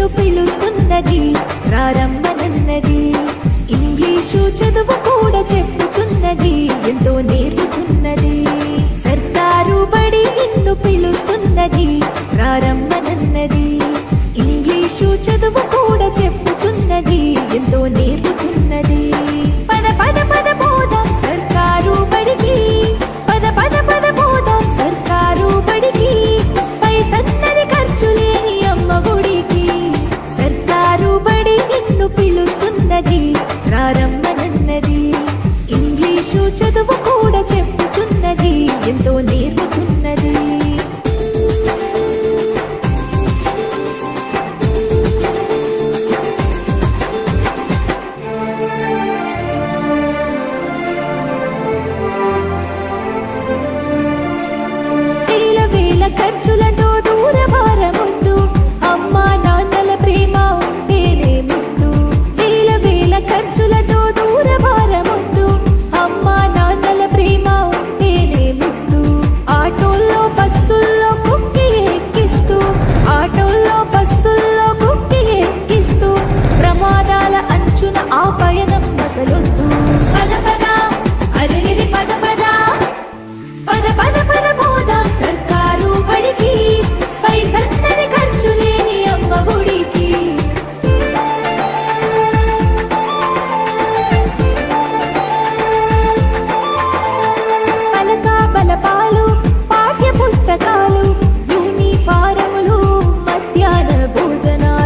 నిన్ను పిలుస్తున్నది రారమ్మనన్నది. ఇంగ్లీషు చదువు కూడా చెప్పుచున్నది ఎంతో నేర్పుతున్నది. సర్కారు బడి నిన్ను పిలుస్తున్నది రారమ్మనన్నది. ఇంగ్లీషు చదువు కూడా చెప్పుచున్నది ఎంతో నేర్పుతున్నది. పద పద పద పోదాం సర్కారు బడికి, పద పద పద పోదాం సర్కారు బడికి. పైసన్నది ఖర్చు లేని అమ్మ గుడికి. సర్కారు బడి నిన్ను పిలుస్తున్నది రారమ్మనన్నది. ఇంగ్లీషు చదువు కూడా చెప్పుచున్నది ఎంతో నేర్పుతున్నది. ఖర్చులతో దూరమారముద్దు, అమ్మా నాన్నల ప్రేమ ఉంటేనే ముద్దు. వేల వేల ఖర్చులతో దూరమారముద్దు, అమ్మా నాన్నల ప్రేమ ఉంటేనే ముద్దు. ఆటోల్లో బస్సుల్లో కుక్కి ఎక్కిస్తూ, ఆటోల్లో బస్సుల్లో కుక్కి ఎక్కిస్తూ, ప్రమాదాల అంచున ఆ పయనం అసలొద్దు. పద పద అరెరి పద పద, పద పద పద పోదాం సర్కారు బడికి. పైసన్నది ఖర్చు లేని అమ్మ గుడికి. పలక బలపాలు పాఠ్య పుస్తకాలు యూనిఫారములు మధ్యాహ్న భోజనాలు.